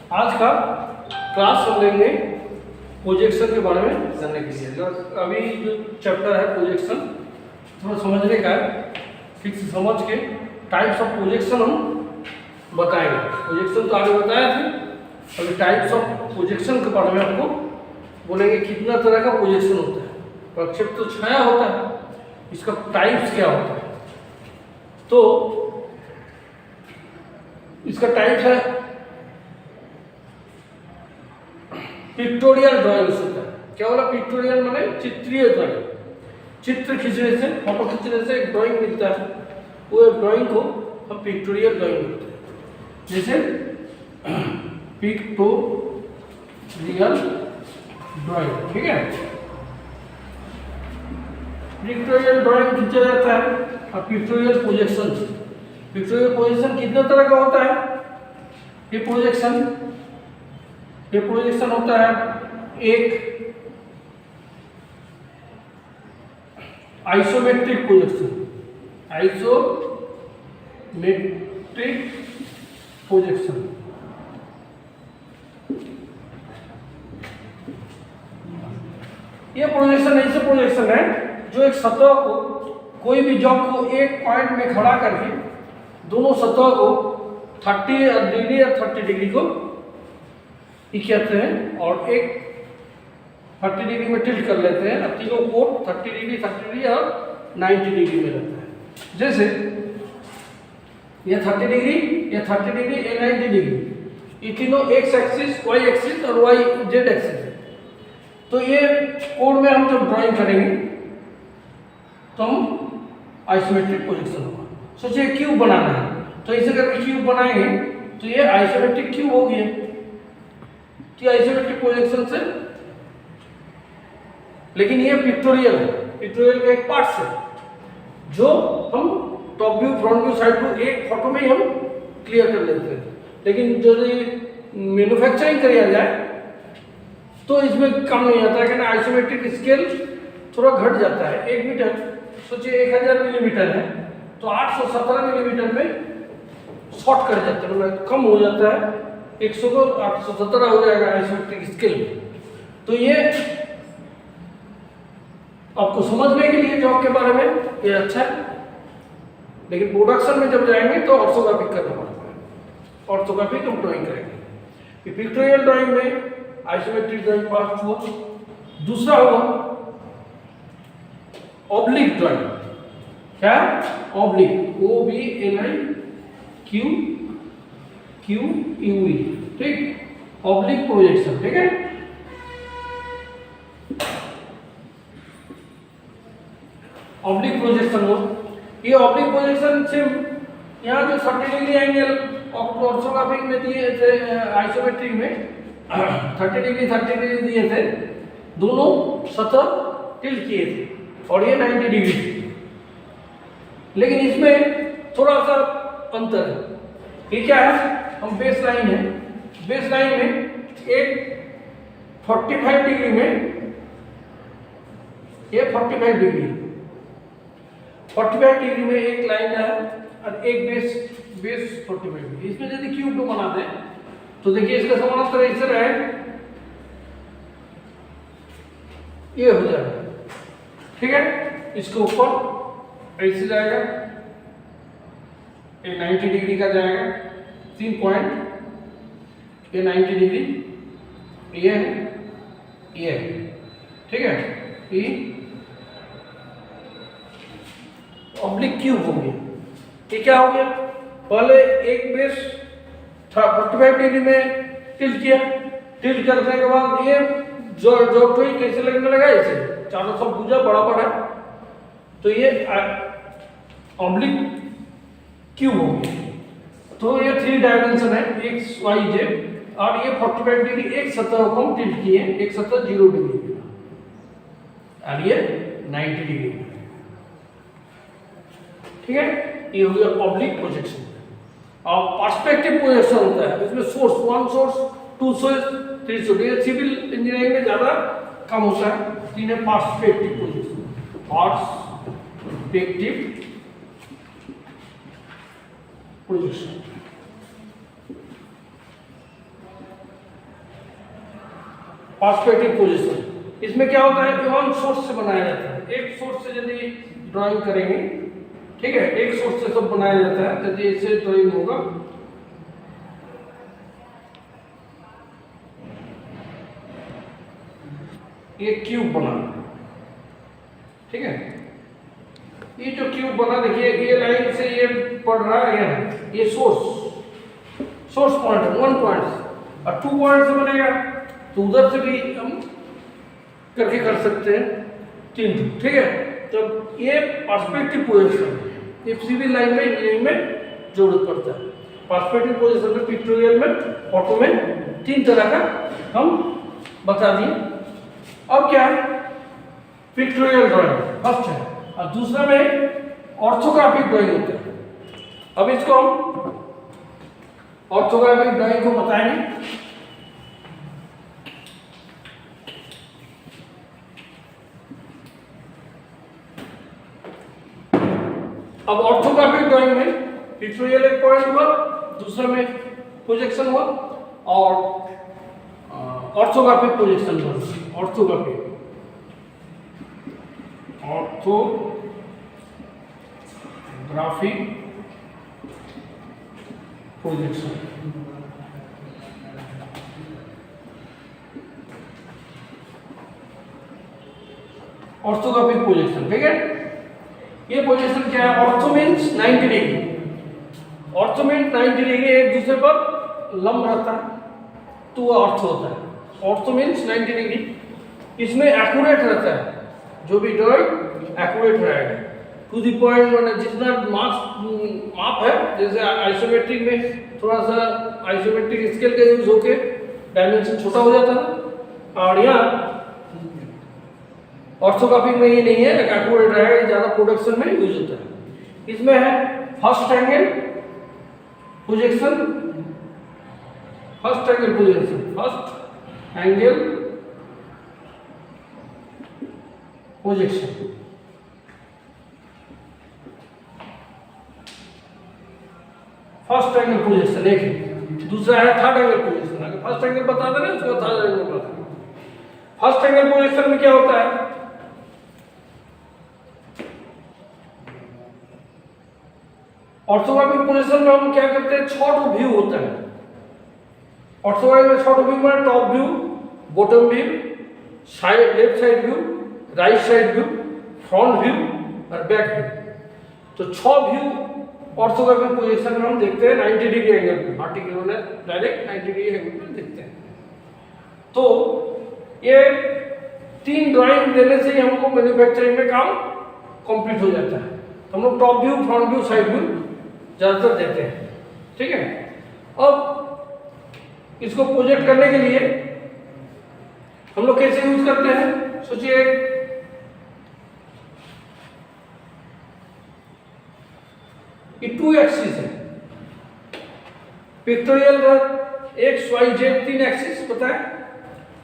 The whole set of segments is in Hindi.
आज का क्लास हम लेंगे प्रोजेक्शन के बारे में जानने के लिए। जो अभी जो चैप्टर है प्रोजेक्शन थोड़ा समझने का है, ठीक से समझ के टाइप्स ऑफ प्रोजेक्शन हम बताएंगे। प्रोजेक्शन तो आगे बताए थे, अभी टाइप्स ऑफ प्रोजेक्शन के बारे में आपको बोलेंगे कितना तरह का प्रोजेक्शन होता है। प्रक्षेप तो छाया होता है, इसका टाइप्स क्या होता है। तो इसका टाइप है पिक्टोरियल ड्राइंग होता है। क्या बोला पिक्टोरियल माने चित्रीय ड्राइंग। चित्र खींचने से, फोटो खींचने से एक ड्राइंग मिलता है, वो ड्राइंग को हम पिक्टोरियल ड्राइंग बोलते हैं। जैसे पिक्टोरियल ड्राइंग, ठीक है। पिक्टोरियल ड्राइंग खींचा जाता है और पिक्टोरियल प्रोजेक्शन। पिक्टोरियल प्रोजेक्शन कितने तरह का होता है? ये प्रोजेक्शन होता है एक आइसोमेट्रिक प्रोजेक्शन। आइसोमेट्रिक प्रोजेक्शन ये प्रोजेक्शन ऐसे प्रोजेक्शन है जो एक सतह को, कोई भी जॉब को एक पॉइंट में खड़ा करके दोनों सतह को 30 डिग्री या 30 डिग्री को कहते हैं और एक 30 डिग्री में टिल्ट कर लेते हैं। अब तीनों कोण 30 डिग्री और 90 डिग्री में रहता है। जैसे ये 30 डिग्री, ये 30 डिग्री, ये 90 डिग्री, ये तीनों एक्स एक्सिस, वाई एक्सिस और वाई जेड एक्सिस है। तो ये कोण में हम जब ड्राइंग करेंगे तो हम आइसोमेट्रिक प्रोजेक्शन होगा। सोचिए क्यूब बनाना है, तो इसे करके क्यूब बनाएंगे तो ये आइसोमेट्रिक क्यूब हो गया। तो आइसोमेट्रिक प्रोजेक्शन से, लेकिन ये पिक्टोरियल है, पिक्टोरियल का एक पार्ट है जो हम top view, front view, side view एक फोटो में ही हम क्लियर कर लेते हैं। लेकिन जो मैन्युफैक्चरिंग किया जाए तो इसमें कम नहीं आता है, क्योंकि आइसोमेट्रिक स्केल थोड़ा घट जाता है। 1 मीटर, सोचिए 1000 मिलीमीटर है तो 817 मिलीमीटर में शॉर्ट कर जाता है, मतलब कम हो जाता है। 100 को 817 हो जाएगा आइसोमेट्रिक स्केल में। तो ये आपको समझने के लिए जॉब के बारे में ये अच्छा है, लेकिन प्रोडक्शन में जब जाएंगे तो ऑर्थोग्राफिक करना पड़ता है। ऑर्थोग्राफिक हम ड्राइंग करेंगे। पिक्टोरियल ड्राइंग में आइसोमेट्रिक ड्राइंग पार्ट हुआ। दूसरा हुआ ऑब्लिक ड्राइंग। क्या? ऑब्लिक, OBLIQUE, ठीक। ऑब्लिक प्रोजेक्शन, ठीक है। ऑब्लिक प्रोजेक्शन हो, ये ऑब्लिक प्रोजेक्शन से यहाँ जो 30 डिग्री एंगल ऑर्थोग्राफिक में दिए थे, आइसोमेट्रिक में 30 डिग्री दिए थे, दोनों सतह टिल्ट किए थे और ये 90 डिग्री थी। लेकिन इसमें थोड़ा सा अंतर है। ये क्या है? हम बेस लाइन है, बेस लाइन में एक 45 डिग्री में, ये 45 डिग्री में एक लाइन है और एक बेस 45 डिग्री। इसमें यदि क्यूब को बनाते हैं तो देखिए इसका समानांतर ऐसे रहे, ये हो जाएगा, ठीक है। इसके ऊपर ऐसे जाएगा, ये 90 डिग्री का जाएगा, 3 पॉइंट, ये 90 डिग्री, ये है, ठीक है। ये ऑब्लिक क्यूब हो गया। ये क्या हो गया? पहले एक बेस 45 डिग्री में टिल्ट किया, टिल्ट करने के बाद ये जो कैसे लगने लगा, ऐसे चारों सब भुजा बराबर है, तो ये ऑब्लिक क्यूब हो गया। तो ये 3 डायमेंशन है, एक्स वाई जेड, और ये 45 डिग्री एक सतह को हम टिल्ट किए, एक सतह 0 डिग्री में और ये 90 डिग्री में, ठीक है। ये हो गया ऑब्लिक प्रोजेक्शन। और पर्सपेक्टिव प्रोजेक्शन होता है, इसमें सोर्स 1 सोर्स, 2 सोर्स, 3 सोर्स। ये सिविल इंजीनियरिंग में ज्यादा कम होता है। 3 है perspective projection, perspective projection. Perspective position. इसमें क्या होता है, वन सोर्स से बनाया जाता है। एक सोर्स से यदि ड्राइंग करेंगे, ठीक है, एक सोर्स से सब बनाया जाता है, यदि ऐसे ड्राइंग होगा, ये क्यूब बना, ठीक है, ये जो क्यूब बना देखिए, ये लाइन से ये पड़ रहा है, ये सोर्स पॉइंट है, 1 पॉइंट, और 2 पॉइंट से बनेगा, तो उधर से भी हम करके कर सकते हैं 3, ठीक है। तो ये पर्सपेक्टिव पोजीशन ये सिविल लाइन में इंजीनियरिंग में जरूरत पड़ता है। पर्सपेक्टिव पोजीशन में, पिक्टोरियल में, ऑटो में 3 तरह का हम बता दिए। अब क्या है, पिक्टोरियल ड्राइंग फर्स्ट है, और दूसरा में ऑर्थोग्राफिक ड्राइंग होता है। अब इसको हम ऑर्थोग्राफिक ड्राइंग को बताएंगे। अब ऑर्थोग्राफिक ड्राइंग में पिक्टोरियल एक पॉइंट हुआ, दूसरा में प्रोजेक्शन हुआ, और ऑर्थोग्राफिक प्रोजेक्शन हुआ। ऑर्थोग्राफिक प्रोजेक्शन, ऑर्थोग्राफिक प्रोजेक्शन, ठीक है। ये पोजीशन क्या है, ortho means 90 degree, ortho means 90 degree एक दूसरे पर लंब रहता है, तो वो ऑर्थो होता है। ऑर्थो मीन्स 90 डिग्री, इसमें एक्यूरेट रहता है, जो भी ड्राइंग एक्यूरेट रहेगा, टू द पॉइंट, मैंने जितना माप है, जैसे आइसोमेट्रिक में थोड़ा सा आइसोमेट्रिक स्केल का यूज होके डायमेंशन छोटा हो जाता है, और यहाँ ऑर्थोग्राफिक में ये नहीं है, एक्यूरेट रहेगा, ज़्यादा प्रोडक्शन में यूज होता है। इसमें है first angle projection, first angle projection, first angle projection, first angle projection एक है। दूसरा है थर्ड एंगल प्रोजेक्शन। अगर फर्स्ट एंगल बता देना, उसको थर्ड एंगल बता देना। फर्स्ट एंगल प्रोजेक्शन में क्या होता है, ऑर्थोग्राफिक पोजीशन में हम क्या करते हैं, शॉर्ट व्यू होता है। ऑर्थोग्राफिक में शॉर्ट व्यू में top view, bottom view, side, left side view, right side view, front view और बैक व्यू। तो 6 व्यू ऑर्थोग्राफिक पोजीशन में हम देखते हैं 90 डिग्री एंगल पे, वर्टिकल में डायरेक्ट 90 डिग्री एंगल पे देखते हैं। तो ये 3 ड्राइंग देने से ही हमको मैन्युफैक्चरिंग में काम कंप्लीट हो जाता है। तो हम लोग top view, front view, side view ज़्यादातर देते हैं, ठीक है। अब इसको प्रोजेक्ट करने के लिए हम लोग कैसे यूज करते हैं, सोचिए ये 2 एक्सिस है, pictorial X Y Z 3 axis पता है,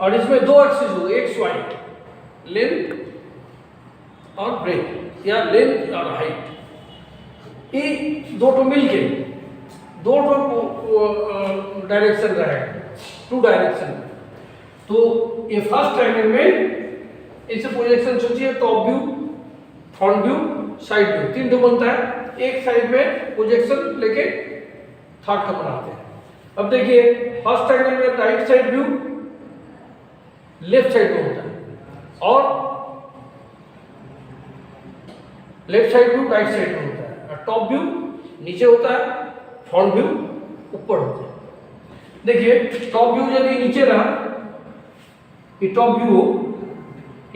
और इसमें 2 एक्सिस हो, एक्स वाई, लेंथ और ब्रेथ, या लेंथ और हाइट, ये 2 मिलके 2 डायरेक्शन रहेगा, 2 डायरेक्शन। तो ये फर्स्ट एंगल में इसे प्रोजेक्शन सोचिए, top view, front view, side view, 3 बनता है। एक साइड में प्रोजेक्शन लेके थर्ड का बनाते हैं। अब देखिए फर्स्ट एंगल में right side view left side में होता है, और left side view right side में होता है, और टॉप व्यू नीचे होता है, फ्रंट व्यू ऊपर होता है। देखिए टॉप व्यू यदि नीचे रहा, ये टॉप व्यू हो,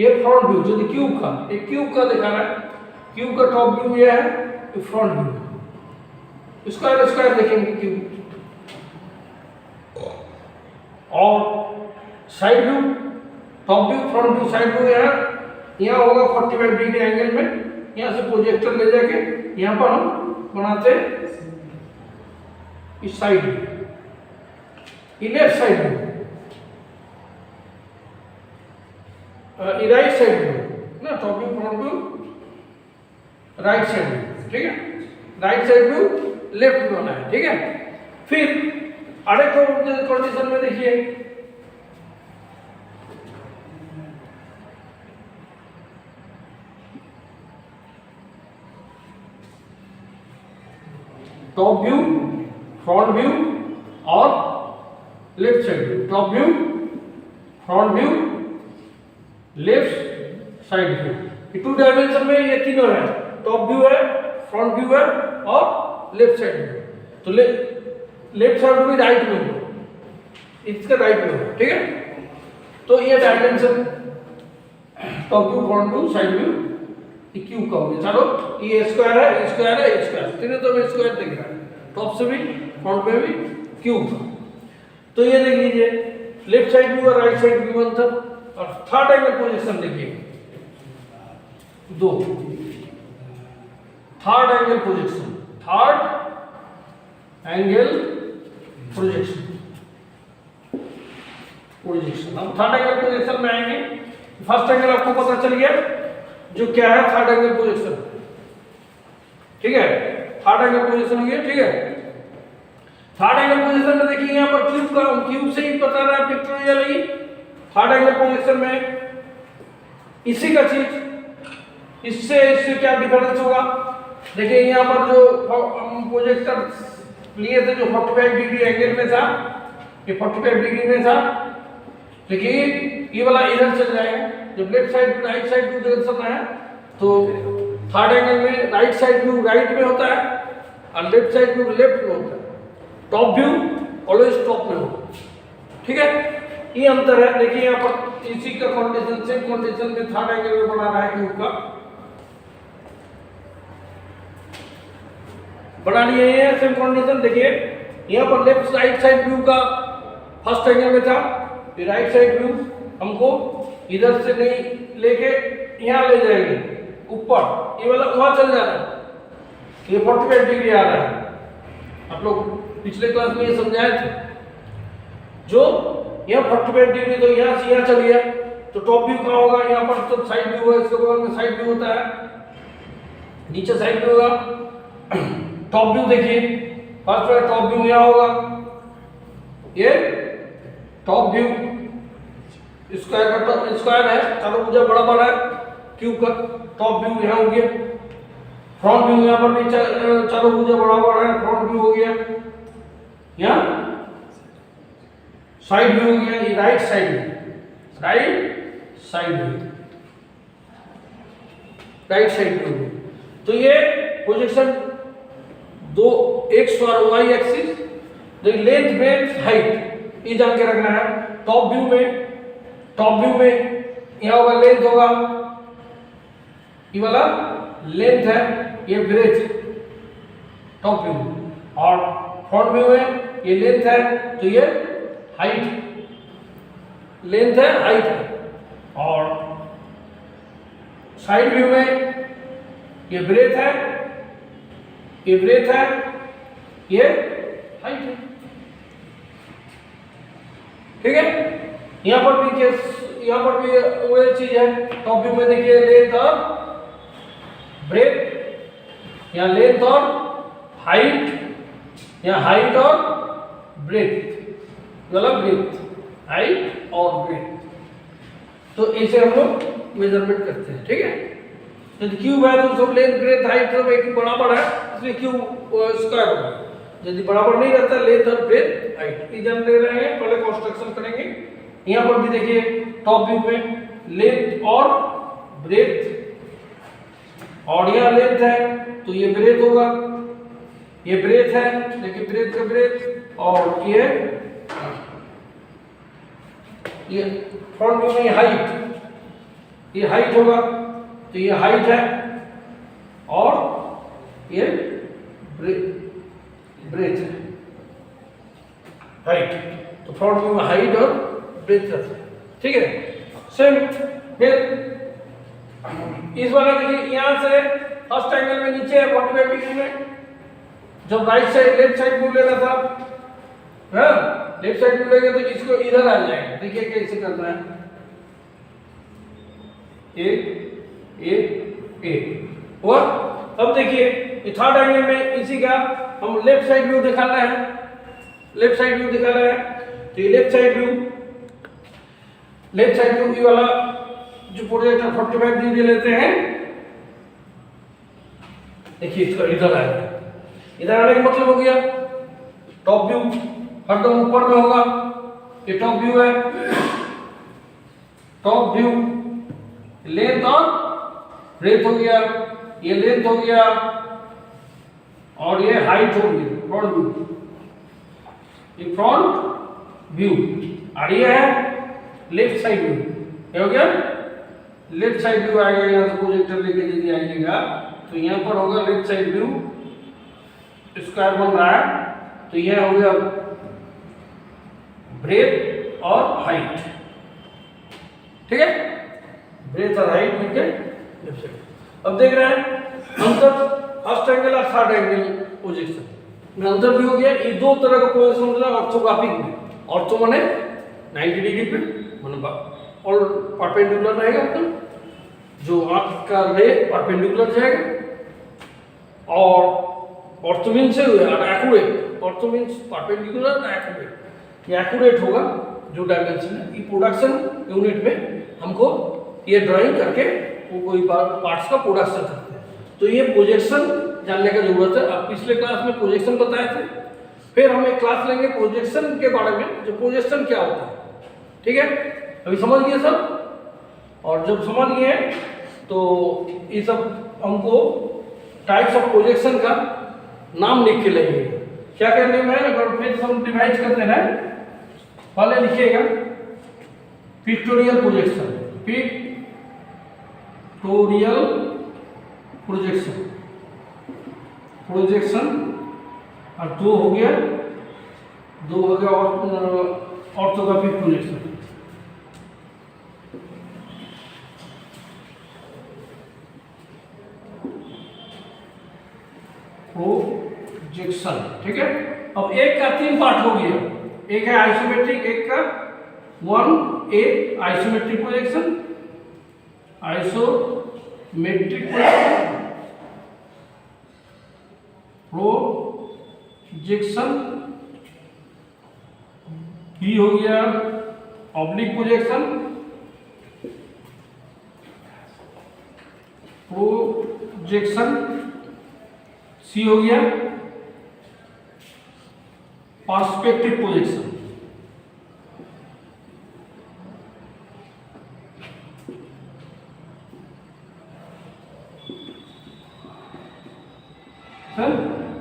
ये फ्रंट व्यू, यदि क्यूब का, एक क्यूब का दिखाना है, क्यूब का टॉप व्यू ये है, ये फ्रंट व्यू, स्क्वायर स्क्वायर देखेंगे क्यूब, और side view, top view, front view, side view यहाँ होगा 45 डिग्री एंगल में। यहाँ से प्रोजेक्टर ले जाके यहाँ पर हम बनाते हैं इस साइड व्यू, ये लेफ्ट साइड व्यू, ये राइट साइड व्यू ना, top view, front view, right side view, ठीक है। Right side view left view होना है, ठीक है। फिर अरे कंडीशन में देखिए टॉप व्यू, फ्रंट व्यू और left side view. Top view, front view, left side view. ये 2 डायमेंशन में ये तीनों है, टॉप व्यू है, फ्रंट व्यू है और लेफ्ट साइड व्यू। तो लेफ्ट साइड भी राइट में हो, इसका राइट में हो, ठीक है। तो ये dimension top view, front view, side view, ये क्यूब का हो गया। चलो ये स्क्वायर है, ये स्क्वायर है, ये स्क्वायर, तीनों तो में स्क्वायर दिख रहा है, टॉप से भी फ्रंट में भी क्यूब का। तो ये देख लीजिए लेफ्ट साइड व्यू और राइट साइड व्यू अंतर। और थर्ड एंगल पोजीशन देखिए, दो third angle projection, third angle projection, हम थर्ड एंगल प्रोजेक्शन में आएंगे। फर्स्ट एंगल आपको पता चल गया जो क्या है, थर्ड एंगल प्रोजेक्शन, ठीक है। थर्ड एंगल प्रोजेक्शन हो गया, ठीक है। थर्ड एंगल पोजीशन में देखिए यहाँ पर क्यूब का, क्यूब से ही बता रहा है पिक्टोरियली। थर्ड एंगल पोजीशन में इसी का चीज इससे क्या डिफरेंस होगा, देखिए यहाँ पर जो हम प्रोजेक्टर लिए थे जो 45 डिग्री एंगल में था, ये 45 डिग्री में था, देखिए ये वाला इधर चल जाएगा। जब left side right side view direction है तो थर्ड एंगल में राइट साइड व्यू राइट में होता है और लेफ्ट साइड व्यू लेफ्ट में होता है। टॉप व्यू ऑलवेज टॉप में हो, ठीक है। ये अंतर है। देखिए यहाँ पर इसी का कंडीशन, सेम कंडीशन में थर्ड एंगल में बना रहा है क्यूब का, बना लिए हैं सेम कंडीशन। देखिए यहाँ पर लेफ्ट राइट साइड व्यू का फर्स्ट एंगल में था, ये राइट साइड व्यू हमको इधर से नहीं लेके यहाँ ले जाएंगे ऊपर, ये वाला वहां चल जा रहा है, ये 45 डिग्री आ रहा है। आप लोग पिछले क्लास में ये समझाए थे, जो यहाँ 45 डिग्री तो यहाँ से यहाँ चल गया, तो टॉप व्यू कहाँ होगा, यहाँ पर तो साइड व्यू है, इसके बगल में साइड व्यू होता है, नीचे साइड व्यू होगा। टॉप व्यू देखिए, फर्स्ट में टॉप व्यू यहाँ होगा, ये टॉप व्यू स्क्वायर का स्क्वायर है, चारों भुजा बराबर है क्यूब का, टॉप व्यू यहाँ हो गया। फ्रंट व्यू यहाँ पर भी चारों भुजा बराबर है, फ्रंट व्यू हो गया। यहाँ साइड व्यू हो गया, ये right side view, right side view, right side view. तो ये प्रोजेक्शन दो एक्स और Y axis, length breadth height ये जान के रखना है। टॉप व्यू में यहाँ होगा लेंथ होगा, ये वाला लेंथ है, ये ब्रेथ टॉप व्यू, और फ्रंट व्यू में ये लेंथ है तो ये हाइट, लेंथ है हाइट है, और साइड व्यू में ये ब्रेथ है, ये ब्रेथ है, ये हाइट है, ठीक है। यहाँ पर भी यहाँ पर भी वही चीज है। टॉप व्यू में देखिए लेंथ और ब्रेथ, यहाँ लेंथ और हाइट, यहाँ हाइट और ब्रेथ, मतलब ब्रेथ, हाइट और ब्रेथ। तो ऐसे हम लोग मेजरमेंट करते हैं, ठीक है। यदि क्यूब है तो सब लेंथ ब्रेथ हाइट सब एक बराबर है, इसलिए क्यूब स्क्वायर होगा। यदि बराबर नहीं रहता लेंथ और ब्रेथ हाइट, ये जान ले रहे हैं, पहले कंस्ट्रक्शन करेंगे। यहाँ पर भी देखिए टॉप व्यू में लेंथ और ब्रेथ, और यहाँ लेंथ है तो ये ब्रेथ होगा, ये ब्रेथ है, देखिए ब्रेथ का ब्रेथ, और ये फ्रंट व्यू में हाइट, ये हाइट होगा तो ये हाइट है, और ये ब्रेथ है, हाइट। तो फ्रंट व्यू में हाइट और ब्रेथ है, ठीक है। सेम फिर इस वाला देखिए यहाँ से फर्स्ट एंगल में नीचे है 45 डिग्री में, जब right side left side view लेना था, हाँ लेफ्ट साइड व्यू लेंगे तो इसको इधर आ जाएगा। देखिए कैसे करना है, और अब देखिए थर्ड एंगल में इसी का हम लेफ्ट साइड व्यू दिखा रहे हैं, लेफ्ट साइड व्यू दिखा रहे हैं। तो ये लेफ्ट साइड व्यू ये वाला जो प्रोजेक्टर 45 डिग्री लेते हैं, देखिए इसका इधर आएगा, इधर आने का मतलब हो गया टॉप व्यू हरदम ऊपर में होगा, ये टॉप व्यू है। टॉप व्यू लेंथ और ब्रेथ हो गया, ये लेंथ हो गया और ये हाइट हो गई फ्रंट व्यू, ये फ्रंट व्यू। और ये है लेफ्ट साइड व्यू, क्या हो गया लेफ्ट साइड व्यू आएगा। यहाँ से प्रोजेक्टर लेके यदि आइएगा तो यहाँ पर होगा लेफ्ट साइड व्यू, स्क्वायर बन रहा है तो यह हो गया ब्रेथ और हाइट, ठीक है, ब्रेथ और हाइट मिलके लेफ्ट साइड। अब देख रहे हैं अंतर फर्स्ट एंगल और थर्ड एंगल प्रोजेक्शन में अंतर भी हो गया। ये दो तरह का प्रोजेक्शन होता है ऑर्थोग्राफिक में। ऑर्थो माने 90 डिग्री पे माने और परपेंडिकुलर रहेगा एकदम, जो आंख का रे परपेंडिकुलर जाएगा। और ortho means accurate, ortho means perpendicular accurate, ये एक्यूरेट होगा जो डायमेंशन है। ये प्रोडक्शन यूनिट में हमको ये ड्राइंग करके वो कोई पार्ट्स का प्रोडक्शन करते हैं, तो ये प्रोजेक्शन जानने का जरूरत है। अब पिछले क्लास में प्रोजेक्शन बताए थे, फिर हम एक क्लास लेंगे प्रोजेक्शन के बारे में, जो प्रोजेक्शन क्या होता है, ठीक है। अभी समझ गए सब, और जब समझ गए तो ये सब हमको टाइप्स ऑफ प्रोजेक्शन का नाम लिख के लेंगे। क्या करने में अगर फिर हम डिवाइड करते हैं, पहले लिखिएगा pictorial projection, pictorial projection, projection और दो हो गया ऑर्थोग्राफिक प्रोजेक्शन। प्रोजेक्शन, ठीक है। अब एक का 3 पार्ट हो गया, एक है आइसोमेट्रिक, एक का 1A isometric projection, isometric projection, B हो गया ऑब्लिक प्रोजेक्शन, प्रोजेक्शन, सी हो गया पर्सपेक्टिव प्रोजेक्शन।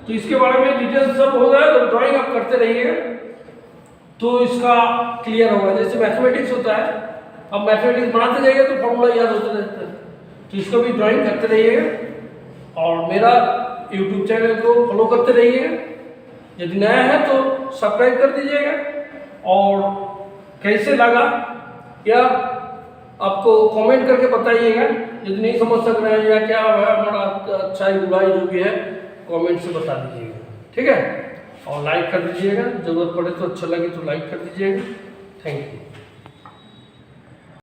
तो इसके बारे में डिटेल सब हो जाए तो ड्राइंग आप करते रहिएगा तो इसका क्लियर होगा। जैसे मैथमेटिक्स होता है, अब मैथमेटिक्स बनाते जाइए तो फॉर्मूला याद होते रहता है, तो इसको भी ड्राइंग करते रहिएगा और मेरा यूट्यूब चैनल को फॉलो करते रहिएगा। यदि नया है तो सब्सक्राइब कर दीजिएगा और कैसे लगा या आपको कमेंट करके बताइएगा। यदि नहीं समझ सक रहे हैं या क्या है हमारा अच्छाई बुराई जो भी है कमेंट से बता दीजिएगा, ठीक है। और लाइक कर दीजिएगा, ज़रूरत पड़े तो अच्छा लगे तो लाइक कर दीजिएगा। Thank you.